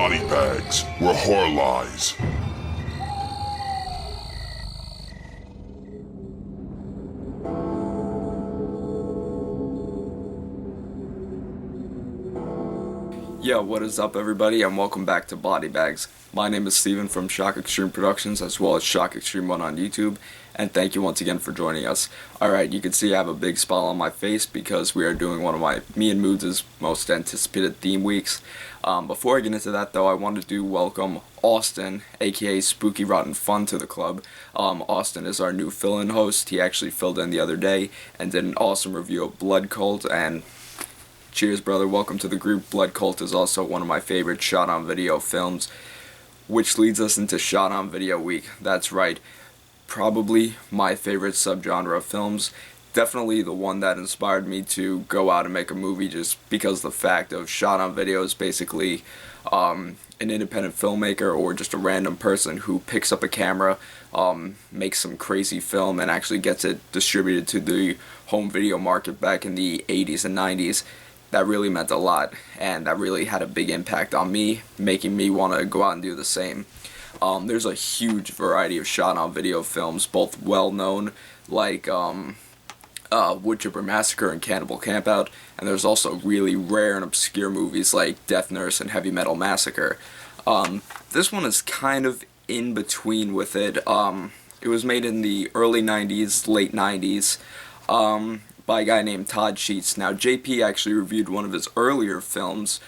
body bags where horror lies. Yo, what is up everybody, and welcome back to Body Bags. My name is Steven from Shock Extreme Productions, as well as ShockExtreme1 on YouTube, and thank you once again for joining us. Alright, you can see I have a big smile on my face because we are doing one of me and Moods' most anticipated theme weeks. Before I get into that though, I wanted to welcome Austin, aka Spooky Rotten Fun, to the club. Austin is our new fill-in host. He actually filled in the other day and did an awesome review of Blood Cult, and cheers, brother. Welcome to the group. Blood Cult is also one of my favorite shot-on-video films, which leads us into shot-on-video week. That's right. Probably my favorite subgenre of films. Definitely the one that inspired me to go out and make a movie, just because the fact of shot-on-video is basically an independent filmmaker or just a random person who picks up a camera, makes some crazy film, and actually gets it distributed to the home video market back in the 80s and 90s. That really meant a lot, and that really had a big impact on me, making me want to go out and do the same. There's a huge variety of shot-on-video films, both well-known, like Wood Chipper Massacre and Cannibal Campout, and there's also really rare and obscure movies like Death Nurse and Heavy Metal Massacre. This one is kind of in between with it. It was made in the early 90s, late 90s, by a guy named Todd. Now, JP actually reviewed one of his earlier films,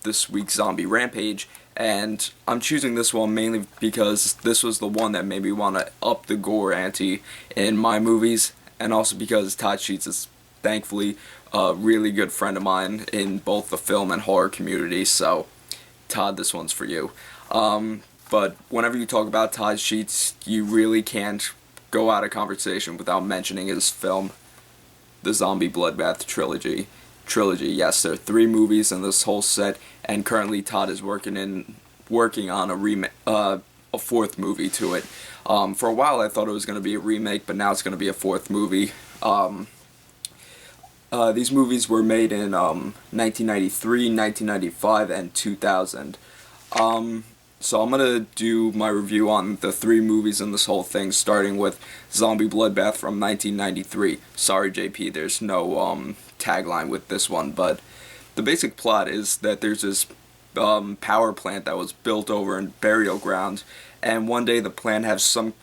this week's Zombie Rampage, and I'm choosing this one mainly because this was the one that made me want to up the gore ante in my movies, and also because Todd Sheets is thankfully a really good friend of mine in both the film and horror community. So, Todd, this one's for you. But whenever you talk about Todd Sheets, you really can't go out of conversation without mentioning his film, the Zombie Bloodbath Trilogy. Yes, there are 3 movies in this whole set, and currently Todd is working on a 4th movie to it. For a while I thought it was going to be a remake, but now it's going to be a 4th movie. These movies were made in 1993, 1995, and 2000. So I'm going to do my review on the 3 movies in this whole thing, starting with Zombie Bloodbath from 1993. Sorry, JP, there's no tagline with this one, but the basic plot is that there's this power plant that was built over in burial ground, and one day the plant has some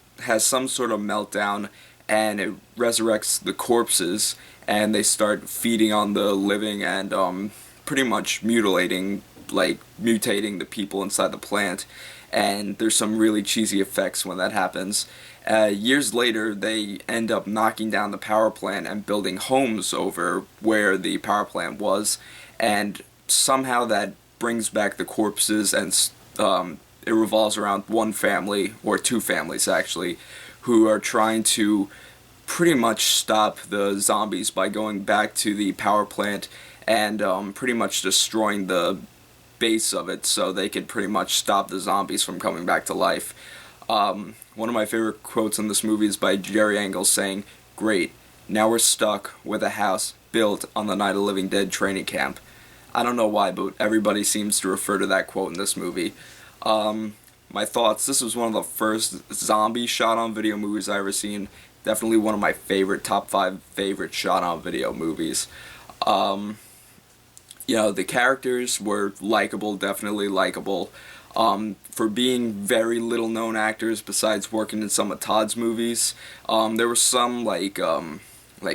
sort of meltdown, and it resurrects the corpses, and they start feeding on the living and pretty much mutating the people inside the plant, and there's some really cheesy effects when that happens. Years later, they end up knocking down the power plant and building homes over where the power plant was, and somehow that brings back the corpses, and it revolves around one family, or 2 families actually, who are trying to pretty much stop the zombies by going back to the power plant and pretty much destroying the base of it so they could pretty much stop the zombies from coming back to life. One of my favorite quotes in this movie is by Jerry Engel saying, "Great, now we're stuck with a house built on the Night of the Living Dead training camp." I don't know why, but everybody seems to refer to that quote in this movie. My thoughts: this was one of the first zombie shot-on-video movies I ever seen. Definitely one of my top 5 favorite shot-on-video movies. The characters were likable, definitely likable. For being very little known actors, besides working in some of Todd's movies, there were some like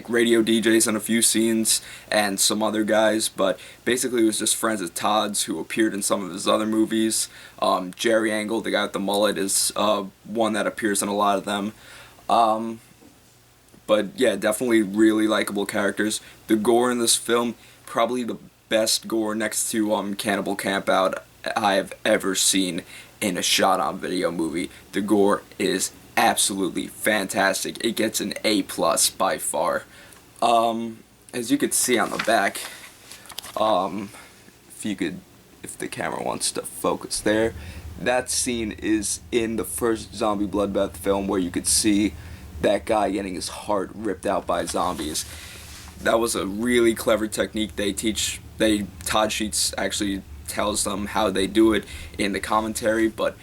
radio DJs in a few scenes and some other guys, but basically it was just friends of Todd's who appeared in some of his other movies. Jerry Engel, the guy with the mullet, is one that appears in a lot of them. But yeah, definitely really likable characters. The gore in this film, probably the best gore next to Cannibal Campout I have ever seen in a shot-on-video movie. The gore is absolutely fantastic. It gets an A+ by far. As you could see on the back, if the camera wants to focus there, that scene is in the first Zombie Bloodbath film where you could see that guy getting his heart ripped out by zombies. That was a really clever technique Todd Sheets actually tells them how they do it in the commentary, but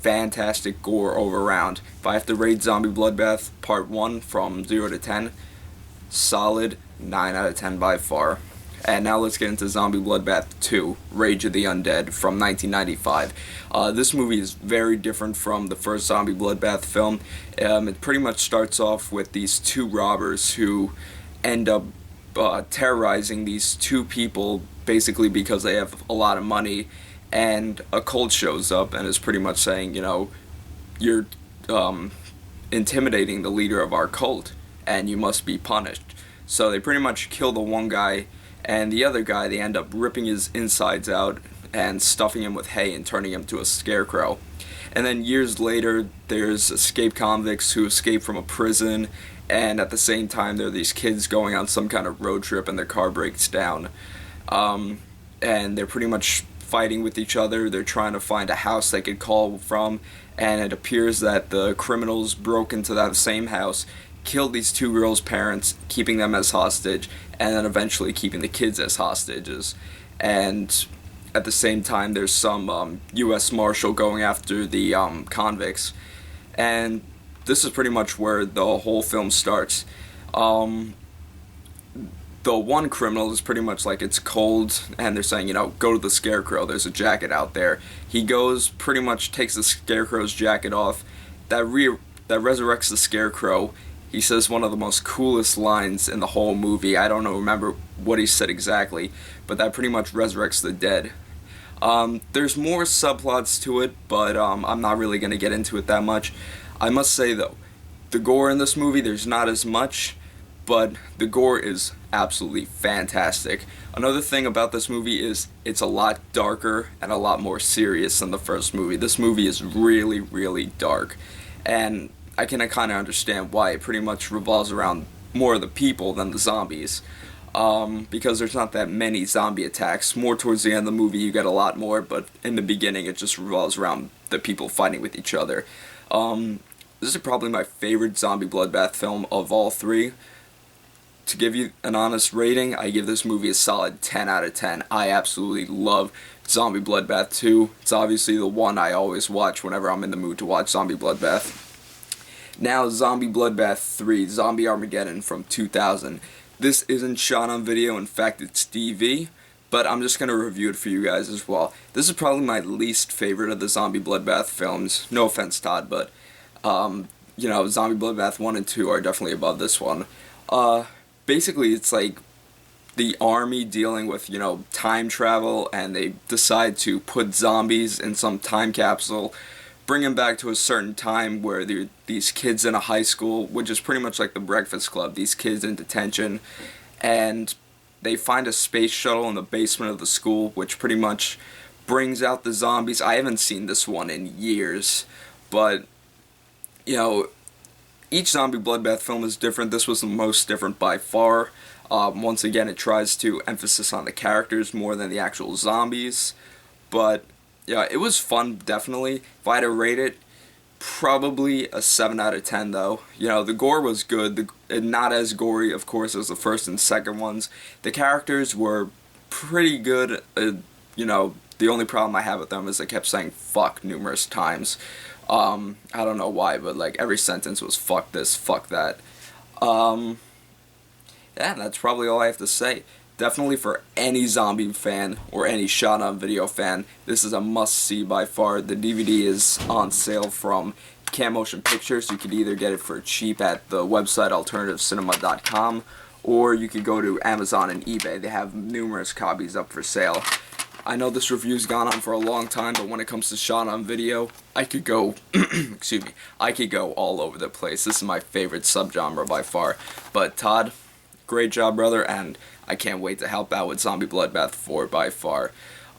fantastic gore over round. If I have to rate Zombie Bloodbath Part 1 from 0 to 10, solid 9 out of 10 by far. And now let's get into Zombie Bloodbath 2, Rage of the Undead from 1995. This movie is very different from the first Zombie Bloodbath film. It pretty much starts off with these two robbers who end up terrorizing these two people basically because they have a lot of money, and a cult shows up and is pretty much saying, you know, you're intimidating the leader of our cult and you must be punished. So they pretty much kill the one guy, and the other guy, they end up ripping his insides out and stuffing him with hay and turning him to a scarecrow. And then years later, there's escaped convicts who escape from a prison, and at the same time, there are these kids going on some kind of road trip and their car breaks down. And they're pretty much fighting with each other. They're trying to find a house they could call from, and it appears that the criminals broke into that same house, killed these two girls' parents, keeping them as hostage, and then eventually keeping the kids as hostages. And at the same time, there's some U.S. Marshal going after the convicts. And this is pretty much where the whole film starts. The one criminal is pretty much like, it's cold, and they're saying, you know, go to the scarecrow, there's a jacket out there. He goes, pretty much takes the scarecrow's jacket off, that resurrects the scarecrow. He says one of the most coolest lines in the whole movie. I don't remember what he said exactly, but that pretty much resurrects the dead. There's more subplots to it, but I'm not really going to get into it that much. I must say, though, the gore in this movie, there's not as much, but the gore is absolutely fantastic. Another thing about this movie is it's a lot darker and a lot more serious than the first movie. This movie is really, really dark, and I can kind of understand why. It pretty much revolves around more of the people than the zombies, because there's not that many zombie attacks. More towards the end of the movie you get a lot more, but in the beginning it just revolves around the people fighting with each other. This is probably my favorite Zombie Bloodbath film of all three. To give you an honest rating, I give this movie a solid 10 out of 10. I absolutely love Zombie Bloodbath 2. It's obviously the one I always watch whenever I'm in the mood to watch Zombie Bloodbath. Now, Zombie Bloodbath 3, Zombie Armageddon from 2000. This isn't shot on video, in fact it's DV, but I'm just going to review it for you guys as well. This is probably my least favorite of the Zombie Bloodbath films. No offense, Todd, but, you know, Zombie Bloodbath 1 and 2 are definitely above this one. Basically, it's like the army dealing with, you know, time travel, and they decide to put zombies in some time capsule, bring them back to a certain time where these kids in a high school, which is pretty much like the Breakfast Club, these kids in detention, and they find a space shuttle in the basement of the school, which pretty much brings out the zombies. I haven't seen this one in years, but, you know, each Zombie Bloodbath film is different. This was the most different by far. Once again, it tries to emphasis on the characters more than the actual zombies, but yeah, it was fun, definitely. If I had to rate it, probably a 7 out of 10, though. You know, the gore was good, not as gory, of course, as the first and second ones. The characters were pretty good. You know, the only problem I have with them is they kept saying fuck numerous times. I don't know why, but, like, every sentence was fuck this, fuck that. Yeah, that's probably all I have to say. Definitely for any zombie fan or any shot-on-video fan, this is a must-see by far. The DVD is on sale from Cam Motion Pictures. You could either get it for cheap at the website alternativecinema.com, or you could go to Amazon and eBay. They have numerous copies up for sale. I know this review's gone on for a long time, but when it comes to shot-on-video, I could go, excuse me, I could go all over the place. This is my favorite subgenre by far. But Todd, great job, brother, and I can't wait to help out with Zombie Bloodbath 4 by far.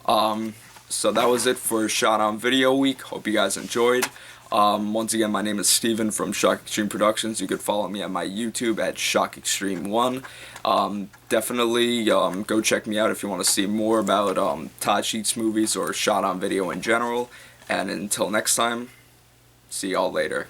So that was it for Shot on Video Week. Hope you guys enjoyed. Once again, my name is Steven from Shock Extreme Productions. You could follow me on my YouTube at ShockExtreme1. Definitely go check me out if you want to see more about Todd Sheets movies or Shot on Video in general. And until next time, see y'all later.